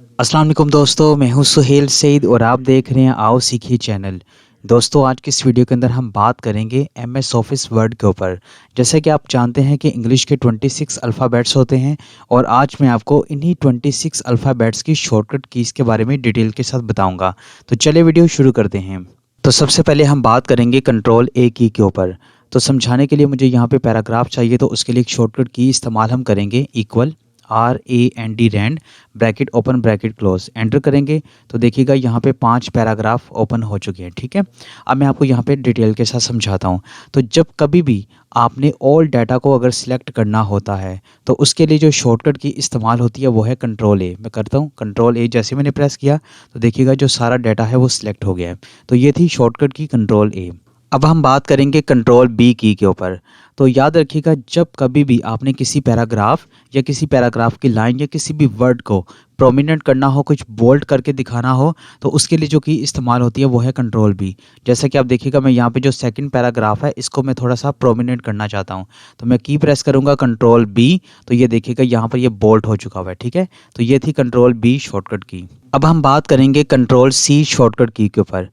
अस्सलाम वालेकुम दोस्तों, मैं हूं सुहेल सईद और आप देख रहे हैं आओ सीखिए चैनल। दोस्तों, आज की इस वीडियो के अंदर हम बात करेंगे एमएस ऑफिस वर्ड के ऊपर। जैसे कि आप जानते हैं कि इंग्लिश के 26 अल्फ़ाबेट्स होते हैं और आज मैं आपको इन्हीं 26 अल्फ़ाबेट्स की शॉर्टकट कीज़ के बारे में डिटेल के साथ बताऊंगा। तो चलिए वीडियो शुरू करते हैं। तो सबसे पहले हम बात करेंगे कंट्रोल ए की के ऊपर। तो समझाने के लिए मुझे यहाँ पे पैराग्राफ चाहिए, तो उसके लिए एक शॉर्टकट की इस्तेमाल हम करेंगे equal RAND rand bracket open bracket close enter करेंगे। तो देखिएगा यहाँ पे 5 पैराग्राफ ओपन हो चुके हैं। ठीक है, अब मैं आपको यहाँ पे डिटेल के साथ समझाता हूँ। तो जब कभी भी आपने ऑल डाटा को अगर सिलेक्ट करना होता है तो उसके लिए जो शॉर्टकट की इस्तेमाल होती है वो है कंट्रोल ए। मैं करता हूँ कंट्रोल ए, जैसे मैंने प्रेस किया तो देखिएगा जो सारा डाटा है वो सिलेक्ट हो गया है। तो ये थी शॉर्टकट की कंट्रोल ए। अब हम बात करेंगे कंट्रोल बी की के ऊपर। तो याद रखिएगा, जब कभी भी आपने किसी पैराग्राफ या किसी पैराग्राफ की लाइन या किसी भी वर्ड को प्रोमिनेंट करना हो, कुछ बोल्ड करके दिखाना हो, तो उसके लिए जो की इस्तेमाल होती है वो है कंट्रोल बी। जैसा कि आप देखिएगा, मैं यहाँ पे जो सेकंड पैराग्राफ है इसको मैं थोड़ा सा प्रोमिनेंट करना चाहता हूँ, तो मैं की प्रेस करूँगा कंट्रोल बी। तो ये देखिएगा यहाँ पर ये बोल्ड हो चुका हुआ है। ठीक है, तो ये थी कंट्रोल बी शॉर्टकट की। अब हम बात करेंगे कंट्रोल सी शॉर्टकट की के ऊपर।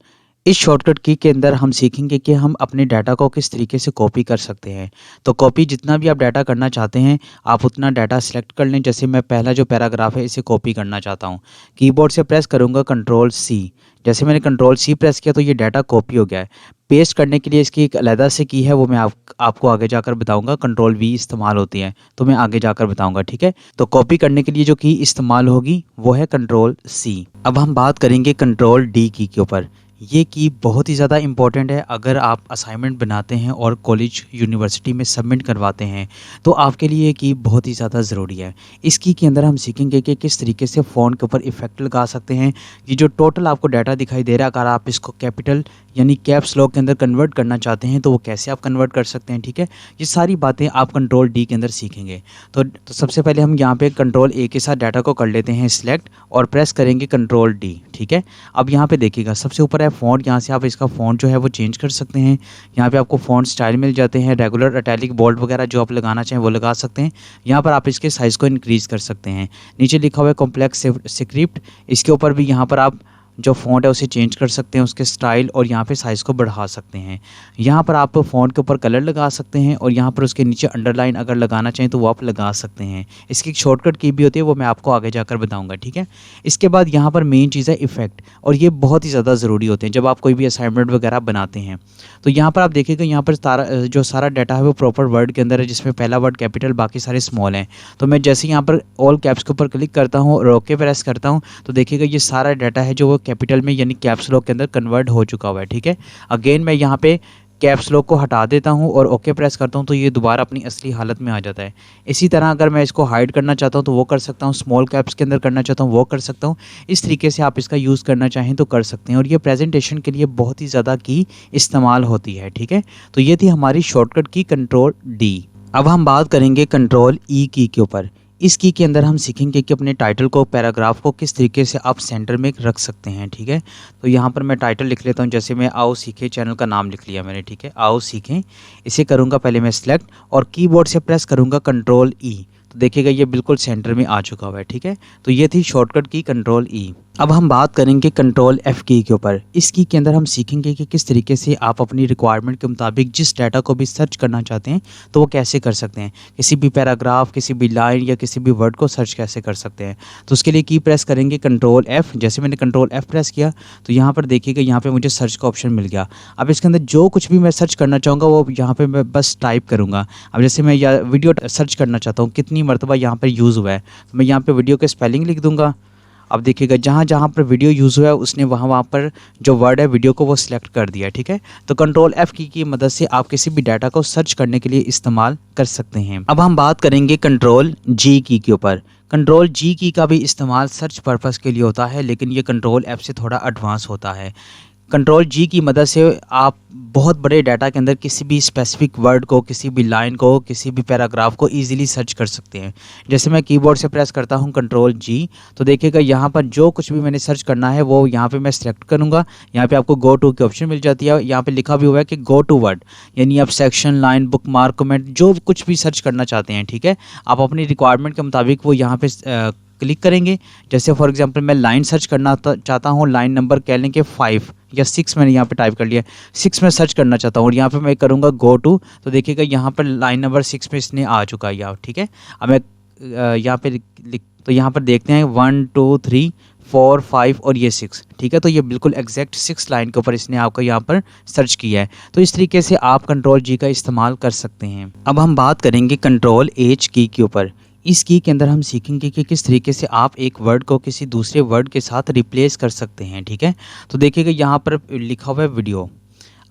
इस शॉर्टकट की के अंदर हम सीखेंगे कि हम अपने डाटा को किस तरीके से कॉपी कर सकते हैं। तो कॉपी जितना भी आप डाटा करना चाहते हैं आप उतना डाटा सिलेक्ट कर लें। जैसे मैं पहला जो पैराग्राफ है इसे कॉपी करना चाहता हूँ, कीबोर्ड से प्रेस करूँगा कंट्रोल सी। जैसे मैंने कंट्रोल सी प्रेस किया तो ये डाटा कॉपी हो गया है। पेस्ट करने के लिए इसकी एक अलग से की है, वो मैं आपको आगे जाकर बताऊंगा। कंट्रोल वी इस्तेमाल होती है तो मैं आगे जाकर बताऊंगा। ठीक है, तो कॉपी करने के लिए जो की इस्तेमाल होगी वो है कंट्रोल सी। अब हम बात करेंगे कंट्रोल डी की के ऊपर। ये की बहुत ही ज़्यादा इंपॉर्टेंट है। अगर आप असाइनमेंट बनाते हैं और कॉलेज यूनिवर्सिटी में सबमिट करवाते हैं तो आपके लिए ये की बहुत ही ज़्यादा ज़रूरी है। इस की के अंदर हम सीखेंगे कि किस तरीके से फ़ॉन्ट के ऊपर इफेक्ट लगा सकते हैं। ये जो टोटल आपको डाटा दिखाई दे रहा है, अगर आप इसको कैपिटल यानी कैप्स लॉक के अंदर कन्वर्ट करना चाहते हैं तो वो कैसे आप कन्वर्ट कर सकते हैं। ठीक है, ये सारी बातें आप कंट्रोल डी के अंदर सीखेंगे। तो सबसे पहले हम यहाँ पे कंट्रोल ए के साथ डाटा को कर लेते हैं सिलेक्ट और प्रेस करेंगे कंट्रोल डी। ठीक है, अब यहाँ पे देखिएगा सबसे ऊपर है फ़ॉन्ट। यहाँ से आप इसका फ़ॉन्ट जो है वो चेंज कर सकते हैं। यहाँ पे आपको फ़ॉन्ट स्टाइल मिल जाते हैं, रेगुलर, इटैलिक, बोल्ड वगैरह जो आप लगाना चाहें वो लगा सकते हैं। यहाँ पर आप इसके साइज़ को इंक्रीज़ कर सकते हैं। नीचे लिखा हुआ है कॉम्प्लेक्स स्क्रिप्ट, इसके ऊपर भी यहाँ पर आप जो फ़ॉन्ट है उसे चेंज कर सकते हैं, उसके स्टाइल, और यहाँ पे साइज़ को बढ़ा सकते हैं। यहाँ पर आप फ़ॉन्ट के ऊपर कलर लगा सकते हैं और यहाँ पर उसके नीचे अंडरलाइन अगर लगाना चाहें तो वो आप लगा सकते हैं। इसकी एक शॉर्टकट की भी होती है, वो मैं आपको आगे जाकर बताऊँगा। ठीक है, इसके बाद यहाँ पर मेन चीज़ है इफ़ेक्ट, और ये बहुत ही ज़्यादा ज़रूरी होते हैं जब आप कोई भी असाइनमेंट वगैरह बनाते हैं। तो यहाँ पर आप देखिएगा, यहाँ पर जो सारा डाटा है वो प्रॉपर वर्ड के अंदर है, जिसमें पहला वर्ड कैपिटल, बाकी सारे स्मॉल हैं। तो मैं जैसे यहाँ पर ऑल कैप्स के ऊपर क्लिक करता हूँ और ओके प्रेस करता हूँ तो देखिएगा ये सारा डाटा है जो वो कैपिटल में यानी कैप्स लॉक के अंदर कन्वर्ट हो चुका हुआ है। ठीक है, अगेन मैं यहाँ पे कैप्स लॉक को हटा देता हूँ और ओके प्रेस करता हूँ तो ये दोबारा अपनी असली हालत में आ जाता है। इसी तरह अगर मैं इसको हाइड करना चाहता हूँ तो वो कर सकता हूँ, स्मॉल कैप्स के अंदर करना चाहता हूँ वो कर सकता हूँ। इस तरीके से आप इसका यूज़ करना चाहें तो कर सकते हैं, और ये प्रेजेंटेशन के लिए बहुत ही ज़्यादा की इस्तेमाल होती है। ठीक है, तो ये थी हमारी शॉर्टकट की कंट्रोल डी। अब हम बात करेंगे कंट्रोल ई की के ऊपर। इस की के अंदर हम सीखेंगे कि अपने टाइटल को, पैराग्राफ को किस तरीके से आप सेंटर में रख सकते हैं। ठीक है, तो यहाँ पर मैं टाइटल लिख लेता हूँ। जैसे मैं आओ सीखें चैनल का नाम लिख लिया मैंने। ठीक है, आओ सीखें, इसे करूँगा पहले मैं सिलेक्ट और कीबोर्ड से प्रेस करूँगा कंट्रोल ई। तो देखिएगा ये बिल्कुल सेंटर में आ चुका हुआ है। ठीक है, तो ये थी शॉर्टकट की कंट्रोल ई। अब हम बात करेंगे कंट्रोल एफ की के ऊपर। इस की के अंदर हम सीखेंगे कि किस तरीके से आप अपनी रिक्वायरमेंट के मुताबिक जिस डाटा को भी सर्च करना चाहते हैं तो वो कैसे कर सकते हैं। किसी भी पैराग्राफ, किसी भी लाइन या किसी भी वर्ड को सर्च कैसे कर सकते हैं। तो उसके लिए की प्रेस करेंगे कंट्रोल एफ। जैसे मैंने कंट्रोल एफ प्रेस किया तो यहाँ पर देखिएगा यहाँ पे मुझे सर्च का ऑप्शन मिल गया। अब इसके अंदर जो कुछ भी मैं सर्च करना चाहूँगा वो यहाँ पे मैं बस टाइप करूँगा। अब जैसे मैं वीडियो सर्च करना चाहता हूँ, कितनी मरतबा यहाँ पर यूज़ हुआ है, तो मैं यहाँ पर वीडियो के स्पेलिंग लिख दूँगा। अब देखिएगा जहाँ जहाँ पर वीडियो यूज़ हुआ है उसने वहाँ पर जो वर्ड है वीडियो को वो सिलेक्ट कर दिया। ठीक है, तो कंट्रोल एफ की मदद से आप किसी भी डाटा को सर्च करने के लिए इस्तेमाल कर सकते हैं। अब हम बात करेंगे कंट्रोल जी की के ऊपर। कंट्रोल जी की का भी इस्तेमाल सर्च पर्पस के लिए होता है, लेकिन ये कंट्रोल एफ से थोड़ा एडवांस होता है। कंट्रोल जी की मदद से आप बहुत बड़े डाटा के अंदर किसी भी स्पेसिफिक वर्ड को, किसी भी लाइन को, किसी भी पैराग्राफ को इजीली सर्च कर सकते हैं। जैसे मैं कीबोर्ड से प्रेस करता हूं कंट्रोल जी, तो देखिएगा यहाँ पर जो कुछ भी मैंने सर्च करना है वो यहाँ पे मैं सिलेक्ट करूँगा। यहाँ पे आपको गो टू की ऑप्शन मिल जाती है। यहाँ पे लिखा भी हुआ है कि गो टू वर्ड, यानी आप section, line, book mark, comment, जो कुछ भी सर्च करना चाहते हैं। ठीक है, आप अपनी रिक्वायरमेंट के मुताबिक वो यहाँ पे क्लिक करेंगे। जैसे फॉर एग्जांपल मैं लाइन सर्च करना चाहता हूँ, लाइन नंबर कह लें कि 5 या 6 मैंने यहाँ पे टाइप कर लिया, 6 में सर्च करना चाहता हूँ और यहाँ पे मैं करूँगा गो टू, तो देखिएगा यहाँ पर लाइन नंबर 6 में इसने आ चुका है यहाँ, ठीक है। अब मैं यहाँ पे तो यहाँ पर देखते हैं 1 2 3 4 5 और ये 6, ठीक है। तो ये बिल्कुल एग्जैक्ट 6 लाइन के ऊपर इसने आपका यहाँ पर सर्च किया है। तो इस तरीके से आप कंट्रोल जी का इस्तेमाल कर सकते हैं। अब हम बात करेंगे कंट्रोल एच की के ऊपर। इस की के अंदर हम सीखेंगे कि किस तरीके से आप एक वर्ड को किसी दूसरे वर्ड के साथ रिप्लेस कर सकते हैं, ठीक है। तो देखिएगा यहाँ पर लिखा हुआ है वीडियो।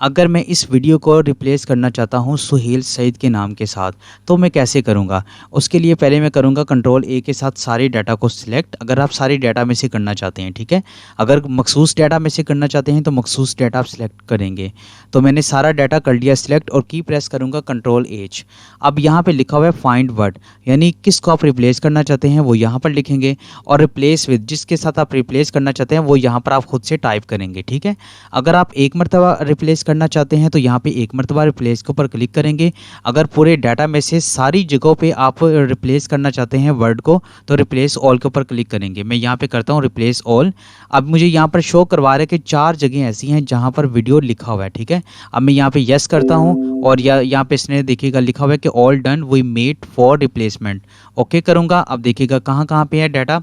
अगर मैं इस वीडियो को रिप्लेस करना चाहता हूँ सुहेल सईद के नाम के साथ, तो मैं कैसे करूँगा? उसके लिए पहले मैं करूँगा कंट्रोल ए के साथ सारे डाटा को सिलेक्ट, अगर आप सारे डाटा में से करना चाहते हैं, ठीक है। अगर मखसूस डाटा में से करना चाहते हैं तो मखसूस डाटा आप सिलेक्ट करेंगे। तो मैंने सारा डाटा कर लिया सिलेक्ट और की प्रेस करूँगा कंट्रोल एच। अब यहाँ पर लिखा हुआ है फाइंड वर्ड, यानी किसको आप रिप्लेस करना चाहते हैं वो यहाँ पर लिखेंगे और रिप्लेस विद, जिसके साथ आप रिप्लेस करना चाहते हैं वो यहाँ पर आप खुद से टाइप करेंगे, ठीक है। अगर आप एक मरतबा रिप्लेस करना चाहते हैं तो यहाँ पे एक मरतबा रिप्लेस के ऊपर क्लिक करेंगे। अगर पूरे डाटा में से सारी जगहों पे आप रिप्लेस करना चाहते हैं वर्ड को तो रिप्लेस ऑल के ऊपर क्लिक करेंगे। मैं यहाँ पे करता हूँ रिप्लेस ऑल। अब मुझे यहाँ पर शो करवा रहा है कि 4 जगह ऐसी हैं जहाँ पर वीडियो लिखा हुआ है, ठीक है। अब मैं यहाँ पे यस करता हूँ और यहाँ पे इसने देखिएगा लिखा हुआ है कि all done we made for replacement, okay करूँगा। अब देखिएगा कहाँ कहाँ पे है डाटा।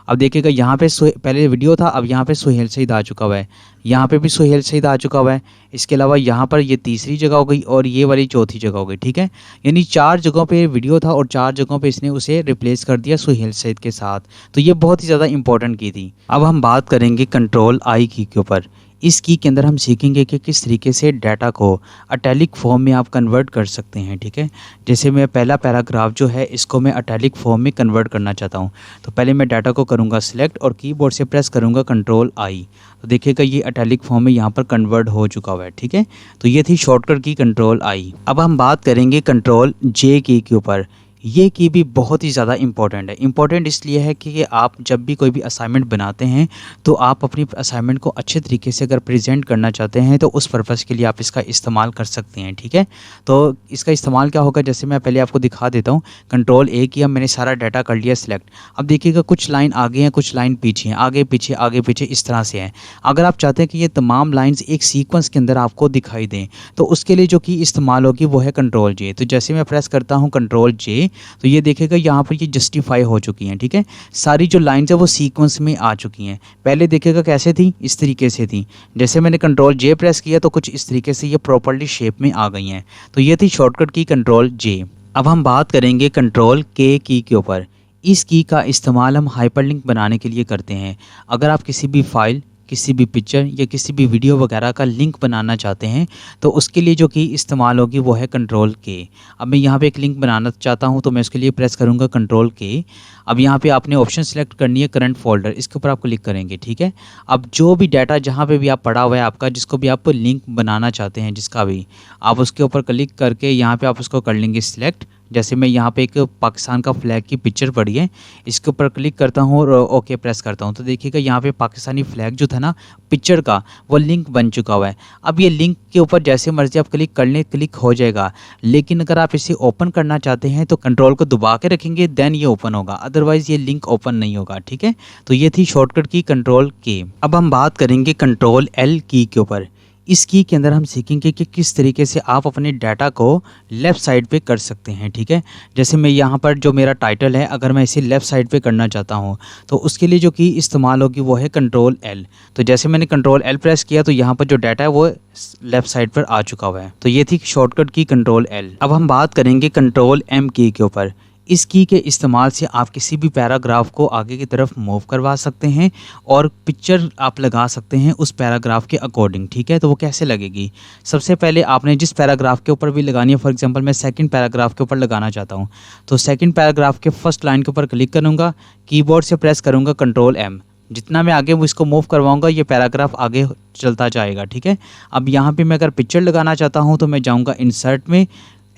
अब देखिएगा यहाँ पे पहले वीडियो था, अब यहाँ पे सुहेल सईद आ चुका हुआ है, यहाँ पे भी सुहेल सईद आ चुका हुआ है। इसके अलावा यहाँ पर ये तीसरी जगह हो गई और ये वाली चौथी जगह हो गई, ठीक है। यानी 4 जगहों पे वीडियो था और 4 जगहों पे इसने उसे रिप्लेस कर दिया सुहेल सईद के साथ। तो ये बहुत ही ज़्यादा इंपॉर्टेंट की थी। अब हम बात करेंगे कंट्रोल आई की के ऊपर। इस की के अंदर हम सीखेंगे कि किस तरीके से डाटा को अटैलिक फॉर्म में आप कन्वर्ट कर सकते हैं, ठीक है। जैसे मैं पहला पैराग्राफ जो है इसको मैं अटैलिक फॉर्म में कन्वर्ट करना चाहता हूं, तो पहले मैं डाटा को करूंगा सिलेक्ट और कीबोर्ड से प्रेस करूंगा कंट्रोल आई। तो देखिएगा ये अटैलिक फॉर्म में यहाँ पर कन्वर्ट हो चुका हुआ है, ठीक है। तो ये थी शॉर्टकट की कंट्रोल आई। अब हम बात करेंगे कंट्रोल जे की के ऊपर। ये की भी बहुत ही ज़्यादा इंपॉर्टेंट है। इंपॉर्टेंट इसलिए है कि आप जब भी कोई भी असाइनमेंट बनाते हैं तो आप अपनी असाइनमेंट को अच्छे तरीके से अगर प्रेजेंट करना चाहते हैं तो उस पर्पज़ के लिए आप इसका इस्तेमाल कर सकते हैं, ठीक है। तो इसका इस्तेमाल क्या होगा, जैसे मैं पहले आपको दिखा देता हूँ। कंट्रोल ए किया, मैंने सारा डाटा कर लिया सिलेक्ट। अब देखिएगा कुछ लाइन आगे हैं, कुछ लाइन पीछे हैं, आगे पीछे इस तरह से हैं। अगर आप चाहते हैं कि ये तमाम लाइन्स एक सीक्वेंस के अंदर आपको दिखाई दें तो उसके लिए जो की इस्तेमाल होगी वो है कंट्रोल जे। तो जैसे मैं प्रेस करता हूँ कंट्रोल जे, तो ये देखेगा यहाँ पर ये जस्टिफाई हो चुकी हैं, ठीक है। सारी जो लाइंस है वो सीक्वेंस में आ चुकी हैं। पहले देखेगा कैसे थी, इस तरीके से थी। जैसे मैंने कंट्रोल जे प्रेस किया तो कुछ इस तरीके से ये प्रॉपर्ली शेप में आ गई हैं। तो ये थी शॉर्टकट की कंट्रोल जे। अब हम बात करेंगे कंट्रोल के की के ऊपर। इस की का इस्तेमाल हम हाइपरलिंक बनाने के लिए करते हैं। अगर आप किसी भी फाइल, किसी भी पिक्चर या किसी भी वीडियो वगैरह का लिंक बनाना चाहते हैं तो उसके लिए जो की इस्तेमाल होगी वो है कंट्रोल के। अब मैं यहाँ पे एक लिंक बनाना चाहता हूँ तो मैं उसके लिए प्रेस करूँगा कंट्रोल के। अब यहाँ पे आपने ऑप्शन सेलेक्ट करनी है करंट फोल्डर, इसके ऊपर आप क्लिक करेंगे, ठीक है। अब जो भी डाटा जहाँ पे भी आप पड़ा हुआ है आपका, जिसको भी आप लिंक बनाना चाहते हैं, जिसका भी आप उसके ऊपर क्लिक करके यहाँ पे आप उसको कर लेंगे सिलेक्ट। जैसे मैं यहाँ पे एक पाकिस्तान का फ्लैग की पिक्चर पड़ी है, इसके ऊपर क्लिक करता हूँ और ओके प्रेस करता हूँ। तो देखिएगा यहाँ पे पाकिस्तानी फ्लैग जो था ना पिक्चर का, वो लिंक बन चुका हुआ है। अब ये लिंक के ऊपर जैसे मर्जी आप क्लिक कर लें, क्लिक हो जाएगा। लेकिन अगर आप इसे ओपन करना चाहते हैं तो कंट्रोल को दबा के रखेंगे, देन ये ओपन होगा, अदरवाइज ये लिंक ओपन नहीं होगा, ठीक है। तो ये थी शॉर्टकट की कंट्रोल के। अब हम बात करेंगे कंट्रोल एल की के ऊपर। इस की के अंदर हम सीखेंगे कि किस तरीके से आप अपने डाटा को लेफ़्ट साइड पे कर सकते हैं, ठीक है। जैसे मैं यहाँ पर जो मेरा टाइटल है, अगर मैं इसे लेफ़्ट साइड पे करना चाहता हूँ तो उसके लिए जो की इस्तेमाल होगी वो है कंट्रोल एल। तो जैसे मैंने कंट्रोल एल प्रेस किया तो यहाँ पर जो डाटा है वो लेफ़्ट साइड पर आ चुका हुआ है। तो ये थी शॉर्टकट की कंट्रोल एल। अब हम बात करेंगे कंट्रोल एम की के ऊपर। इस की के इस्तेमाल से आप किसी भी पैराग्राफ को आगे की तरफ मूव करवा सकते हैं और पिक्चर आप लगा सकते हैं उस पैराग्राफ के अकॉर्डिंग, ठीक है। तो वो कैसे लगेगी, सबसे पहले आपने जिस पैराग्राफ के ऊपर भी लगानी है, फॉर एग्जांपल मैं सेकंड पैराग्राफ के ऊपर लगाना चाहता हूँ तो सेकंड पैराग्राफ के फर्स्ट लाइन के ऊपर क्लिक करूँगा, कीबोर्ड से प्रेस करूँगा कंट्रोल एम। जितना मैं आगे वो इसको मूव करवाऊंगा ये पैराग्राफ आगे चलता जाएगा, ठीक है। अब यहाँ पे मैं अगर पिक्चर लगाना चाहता हूँ तो मैं जाऊँगा इंसर्ट में,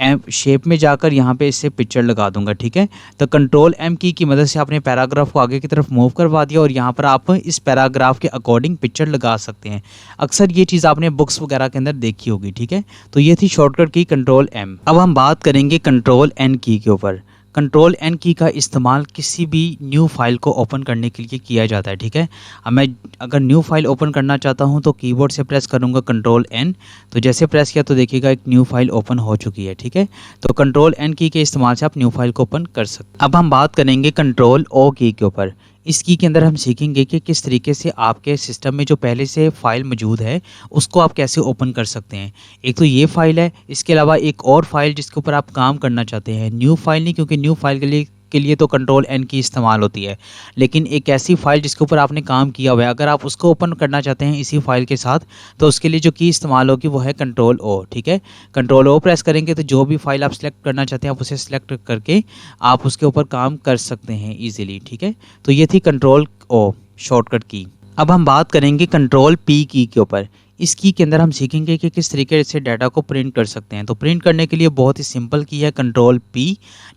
एम शेप में जाकर यहाँ पे इससे पिक्चर लगा दूंगा, ठीक है। तो कंट्रोल एम की मदद से आपने पैराग्राफ को आगे की तरफ मूव करवा दिया और यहाँ पर आप इस पैराग्राफ के अकॉर्डिंग पिक्चर लगा सकते हैं। अक्सर ये चीज़ आपने बुक्स वगैरह के अंदर देखी होगी, ठीक है। तो ये थी शॉर्टकट की कंट्रोल एम। अब हम बात करेंगे कंट्रोल एन की के ऊपर। कंट्रोल एन की का इस्तेमाल किसी भी न्यू फाइल को ओपन करने के लिए किया जाता है, ठीक है। अब मैं अगर न्यू फाइल ओपन करना चाहता हूं तो कीबोर्ड से प्रेस करूंगा कंट्रोल एन, तो जैसे प्रेस किया तो देखिएगा एक न्यू फाइल ओपन हो चुकी है, ठीक है। तो कंट्रोल एन की के इस्तेमाल से आप न्यू फाइल को ओपन कर सकते हैं। अब हम बात करेंगे कंट्रोल ओ की के ऊपर। इस की के अंदर हम सीखेंगे कि किस तरीके से आपके सिस्टम में जो पहले से फाइल मौजूद है उसको आप कैसे ओपन कर सकते हैं। एक तो ये फाइल है, इसके अलावा एक और फाइल जिसके ऊपर आप काम करना चाहते हैं, न्यू फाइल नहीं, क्योंकि न्यू फाइल के लिए तो कंट्रोल एन की इस्तेमाल होती है, लेकिन एक ऐसी फाइल जिसके ऊपर आपने काम किया हुआ है, अगर आप उसको ओपन करना चाहते हैं इसी फाइल के साथ, तो उसके लिए जो की इस्तेमाल होगी वो है कंट्रोल ओ, ठीक है। कंट्रोल ओ प्रेस करेंगे तो जो भी फाइल आप सेलेक्ट करना चाहते हैं आप उसे सेलेक्ट करके आप उसके ऊपर काम कर सकते हैं ईजिली, ठीक है। तो ये थी कंट्रोल ओ शॉर्टकट की। अब हम बात करेंगे कंट्रोल पी की के ऊपर। इस की के अंदर हम सीखेंगे कि किस तरीके से डाटा को प्रिंट कर सकते हैं। तो प्रिंट करने के लिए बहुत ही सिंपल की है कंट्रोल पी।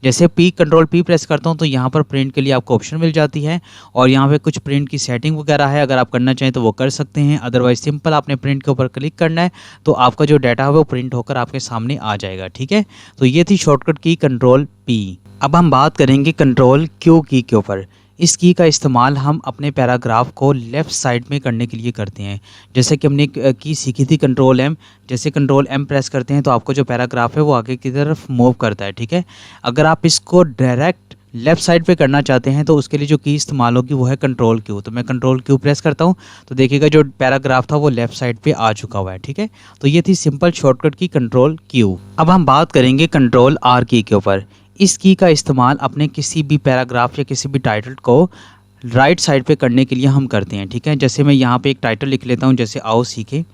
जैसे कंट्रोल पी प्रेस करता हूं तो यहाँ पर प्रिंट के लिए आपको ऑप्शन मिल जाती है और यहाँ पे कुछ प्रिंट की सेटिंग वगैरह है, अगर आप करना चाहें तो वो कर सकते हैं। अदरवाइज सिंपल आपने प्रिंट के ऊपर क्लिक करना है तो आपका जो डाटा है वो प्रिंट होकर आपके सामने आ जाएगा, ठीक है। तो ये थी शॉर्टकट की कंट्रोल पी। अब हम बात करेंगे कंट्रोल क्यू की के ऊपर। इस की का इस्तेमाल हम अपने पैराग्राफ को लेफ़्ट साइड में करने के लिए करते हैं। जैसे कि हमने की सीखी थी कंट्रोल एम, जैसे कंट्रोल एम प्रेस करते हैं तो आपको जो पैराग्राफ है वो आगे की तरफ मूव करता है, ठीक है। अगर आप इसको डायरेक्ट लेफ़्ट साइड पे करना चाहते हैं तो उसके लिए जो की इस्तेमाल होगी वो है कंट्रोल क्यू। तो मैं कंट्रोल क्यू प्रेस करता हूँ तो देखिएगा जो पैराग्राफ था वो लेफ़्ट साइड पे आ चुका हुआ है, ठीक है। तो ये थी सिंपल शॉर्टकट की कंट्रोल क्यू। अब हम बात करेंगे कंट्रोल आर की के ऊपर। इस की का इस्तेमाल अपने किसी भी पैराग्राफ या किसी भी टाइटल को राइट साइड पे करने के लिए हम करते हैं, ठीक है। जैसे मैं यहाँ पे एक टाइटल लिख लेता हूँ, जैसे आओ सीखे,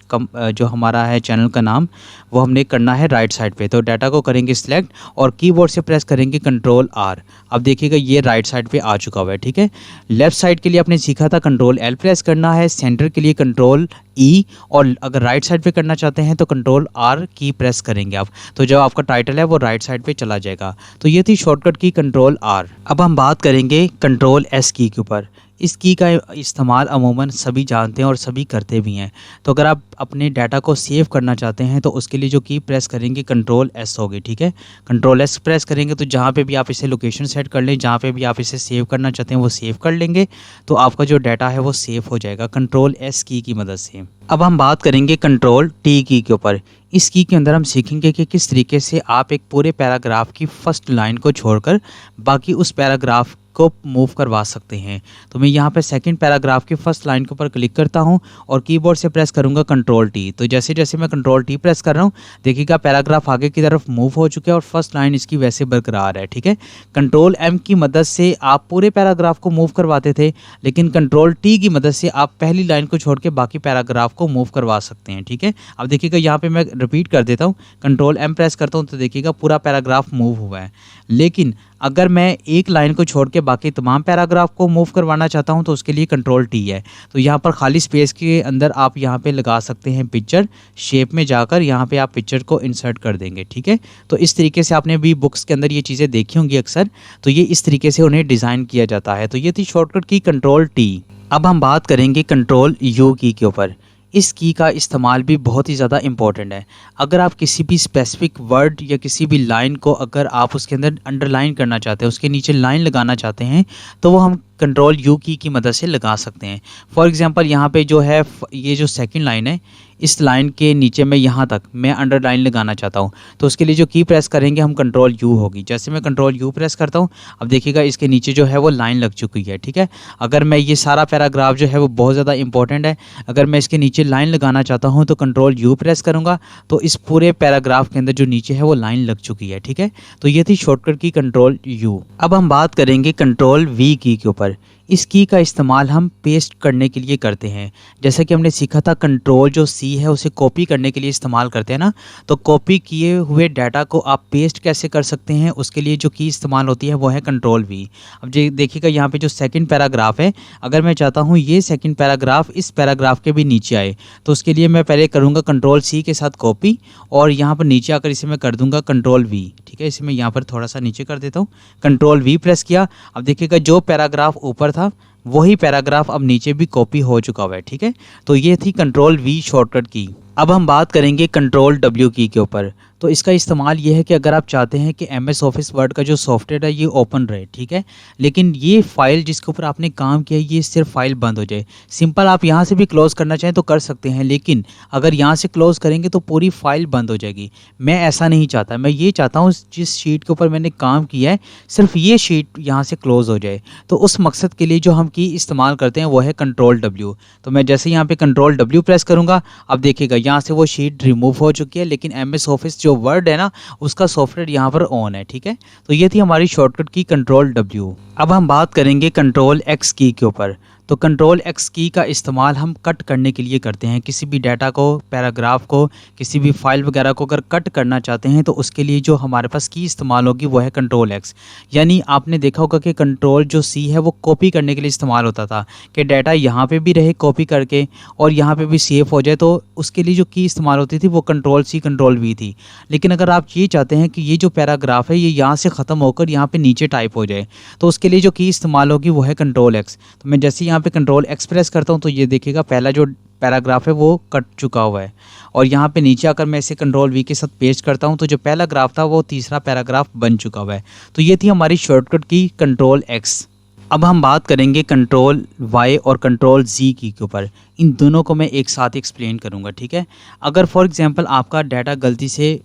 जो हमारा है चैनल का नाम, वो हमने करना है राइट साइड पे। तो डाटा को करेंगे सिलेक्ट और कीबोर्ड से प्रेस करेंगे कंट्रोल आर। अब देखिएगा ये राइट साइड पे आ चुका हुआ है, ठीक है। लेफ्ट साइड के लिए आपने सीखा था कंट्रोल एल प्रेस करना है, सेंटर के लिए कंट्रोल ई, और अगर राइट साइड पे करना चाहते हैं तो कंट्रोल आर की प्रेस करेंगे आप, तो जो आपका टाइटल है वो राइट साइड पे चला जाएगा। तो ये थी शॉर्टकट की कंट्रोल आर। अब हम बात करेंगे कंट्रोल एस की के ऊपर। इस की का इस्तेमाल अमूमन सभी जानते हैं और सभी करते भी हैं। तो अगर आप अपने डाटा को सेव करना चाहते हैं तो उसके लिए जो की प्रेस करेंगे कंट्रोल एस होगी, ठीक है। कंट्रोल एस प्रेस करेंगे तो जहाँ पे भी आप इसे लोकेशन सेट कर लें, जहाँ पे भी आप इसे सेव करना चाहते हैं वो सेव कर लेंगे, तो आपका जो डाटा है वो सेव हो जाएगा कंट्रोल एस की मदद से। अब हम बात करेंगे कंट्रोल टी की के ऊपर। इस की के अंदर हम सीखेंगे कि किस तरीके से आप एक पूरे पैराग्राफ की फर्स्ट लाइन को छोड़कर बाकी उस पैराग्राफ को मूव करवा सकते हैं। तो मैं यहाँ पे सेकंड पैराग्राफ की फर्स्ट लाइन के ऊपर क्लिक करता हूँ और कीबोर्ड से प्रेस करूँगा कंट्रोल टी। तो जैसे जैसे मैं कंट्रोल टी प्रेस कर रहा हूँ देखिएगा पैराग्राफ आगे की तरफ मूव हो चुका है और फर्स्ट लाइन इसकी वैसे बरकरार है, ठीक है। कंट्रोल एम की मदद से आप पूरे पैराग्राफ को मूव करवाते थे, लेकिन कंट्रोल टी की मदद से आप पहली लाइन को छोड़ के बाकी पैराग्राफ को मूव करवा सकते हैं, ठीक है। अब देखिएगा यहाँ पे मैं रिपीट कर देता हूँ, कंट्रोल एम प्रेस करता हूँ तो देखिएगा पूरा पैराग्राफ मूव हुआ है। लेकिन अगर मैं एक लाइन को छोड़ के बाकी तमाम पैराग्राफ को मूव करवाना चाहता हूं तो उसके लिए कंट्रोल टी है। तो यहाँ पर खाली स्पेस के अंदर आप यहाँ पे लगा सकते हैं पिक्चर, शेप में जाकर यहाँ पे आप पिक्चर को इंसर्ट कर देंगे, ठीक है। तो इस तरीके से आपने भी बुक्स के अंदर ये चीज़ें देखी होंगी अक्सर, तो ये इस तरीके से उन्हें डिज़ाइन किया जाता है। तो ये थी शॉर्टकट की कंट्रोल टी। अब हम बात करेंगे कंट्रोल यू की के ऊपर। इस की का इस्तेमाल भी बहुत ही ज़्यादा इम्पॉर्टेंट है। अगर आप किसी भी स्पेसिफिक वर्ड या किसी भी लाइन को अगर आप उसके अंदर अंडरलाइन करना चाहते हैं, उसके नीचे लाइन लगाना चाहते हैं, तो वो हम कंट्रोल यू की मदद से लगा सकते हैं। फॉर एग्जांपल यहाँ पे जो है ये जो सेकंड लाइन है, इस लाइन के नीचे मैं यहाँ तक मैं अंडरलाइन लगाना चाहता हूँ, तो उसके लिए जो की प्रेस करेंगे हम कंट्रोल यू होगी। जैसे मैं कंट्रोल यू प्रेस करता हूँ अब देखिएगा इसके नीचे जो है वो लाइन लग चुकी है, ठीक है। अगर मैं ये सारा पैराग्राफ जो है वो बहुत ज़्यादा इंपॉर्टेंट है, अगर मैं इसके नीचे लाइन लगाना चाहता हूँ तो कंट्रोल यू प्रेस करूँगा तो इस पूरे पैराग्राफ के अंदर जो नीचे है वो लाइन लग चुकी है, ठीक है। तो ये थी शॉर्टकट की कंट्रोल यू। अब हम बात करेंगे कंट्रोल वी की के ऊपर। इस की का इस्तेमाल हम पेस्ट करने के लिए करते हैं। जैसे कि हमने सीखा था कंट्रोल जो सी है उसे कॉपी करने के लिए इस्तेमाल करते हैं ना, तो कॉपी किए हुए डाटा को आप पेस्ट कैसे कर सकते हैं, उसके लिए जो की इस्तेमाल होती है वो है कंट्रोल वी। अब देखिएगा यहाँ पे जो सेकंड पैराग्राफ है, अगर मैं चाहता हूँ ये सेकंड पैराग्राफ इस पैराग्राफ के भी नीचे आए तो उसके लिए मैं पहले करूँगा कंट्रोल सी के साथ कॉपी और यहाँ पर नीचे आकर इसे मैं कर दूँगा कंट्रोल वी, ठीक है। इसे मैं यहाँ पर थोड़ा सा नीचे कर देता हूँ, कंट्रोल वी प्रेस किया। अब देखिएगा जो पैराग्राफ ऊपर था वही पैराग्राफ अब नीचे भी कॉपी हो चुका हुआ है, ठीक है। तो ये थी कंट्रोल वी शॉर्टकट की। अब हम बात करेंगे कंट्रोल डब्ल्यू की के ऊपर। तो इसका इस्तेमाल ये है कि अगर आप चाहते हैं कि एमएस ऑफिस वर्ड का जो सॉफ्टवेयर है ये ओपन रहे, ठीक है, लेकिन ये फाइल जिसके ऊपर आपने काम किया है ये सिर्फ फाइल बंद हो जाए। सिंपल आप यहाँ से भी क्लोज करना चाहें तो कर सकते हैं, लेकिन अगर यहाँ से क्लोज करेंगे तो पूरी फाइल बंद हो जाएगी। मैं ऐसा नहीं चाहता, मैं ये चाहता हूँ जिस शीट के ऊपर मैंने काम किया है सिर्फ ये शीट यहाँ से क्लोज हो जाए। तो उस मकसद के लिए जो हम की इस्तेमाल करते हैं वो है Ctrl+W। तो मैं जैसे यहाँ पे Ctrl+W प्रेस करूँगा, अब देखिएगा यहाँ से वो शीट रिमूव हो चुकी है, लेकिन एमएस ऑफिस जो वर्ड है ना उसका सॉफ्टवेयर यहाँ पर ऑन है, ठीक है। तो ये थी हमारी शॉर्टकट की Ctrl+W। अब हम बात करेंगे Ctrl+X की के ऊपर। तो Ctrl+X की का इस्तेमाल हम कट करने के लिए करते हैं। किसी भी डाटा को, पैराग्राफ को, किसी भी फाइल वगैरह को अगर कट करना चाहते हैं तो उसके लिए जो हमारे पास की इस्तेमाल होगी वो है Ctrl+X। यानी आपने देखा होगा कि Ctrl+C है वो कॉपी करने के लिए इस्तेमाल होता था कि डाटा यहाँ पे भी रहे कॉपी करके और यहाँ पे भी सेव हो जाए, तो उसके लिए जो की इस्तेमाल होती थी वो Ctrl+C Ctrl+V थी। लेकिन अगर आप ये चाहते हैं कि ये जो पैराग्राफ है ये यहाँ से ख़त्म होकर यहाँ पे नीचे टाइप हो जाए तो उसके लिए जो की इस्तेमाल होगी वो है Ctrl+X। तो मैं जैसे यहाँ पे Ctrl+X प्रेस करता हूँ तो ये देखिएगा पहला जो पैराग्राफ है वो कट चुका हुआ है, और यहाँ पे नीचे आकर मैं इसे Ctrl+V के साथ पेस्ट करता हूँ तो जो पहला ग्राफ था वो तीसरा पैराग्राफ बन चुका हुआ है। तो ये थी हमारी शॉर्टकट की Ctrl+X। अब हम बात करेंगे Ctrl+Y और Ctrl+Z की के ऊपर। इन दोनों को मैं एक साथ एक्सप्लेन करूँगा, ठीक है। अगर फॉर एग्जांपल आपका डाटा गलती से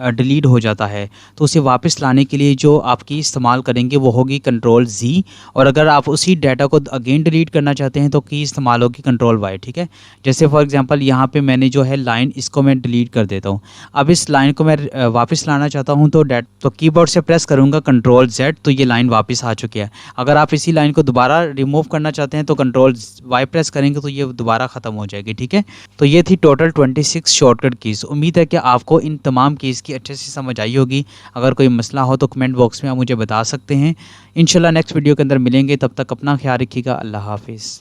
डिलीट हो जाता है तो उसे वापस लाने के लिए जो आपकी इस्तेमाल करेंगे वो होगी Ctrl+Z, और अगर आप उसी डाटा को अगेन डिलीट करना चाहते हैं तो की इस्तेमाल होगी Ctrl+Y, ठीक है। जैसे फॉर एग्जांपल यहाँ पे मैंने जो है लाइन इसको मैं डिलीट कर देता हूँ। अब इस लाइन को मैं वापस लाना चाहता हूँ तो कीबोर्ड से प्रेस करूँगा Ctrl+Z, तो ये लाइन वापस आ चुकी है। अगर आप इसी लाइन को दोबारा रिमूव करना चाहते हैं तो Ctrl+Y प्रेस करेंगे तो ये दोबारा ख़त्म हो जाएगी, ठीक है। तो ये थी टोटल 26 शॉर्टकट कीज़। उम्मीद है कि आपको इन तमाम कीज़ की अच्छे से समझ आई होगी। अगर कोई मसला हो तो कमेंट बॉक्स में आप मुझे बता सकते हैं। इंशाल्लाह नेक्स्ट वीडियो के अंदर मिलेंगे, तब तक अपना ख्याल रखिएगा। अल्लाह हाफिज़।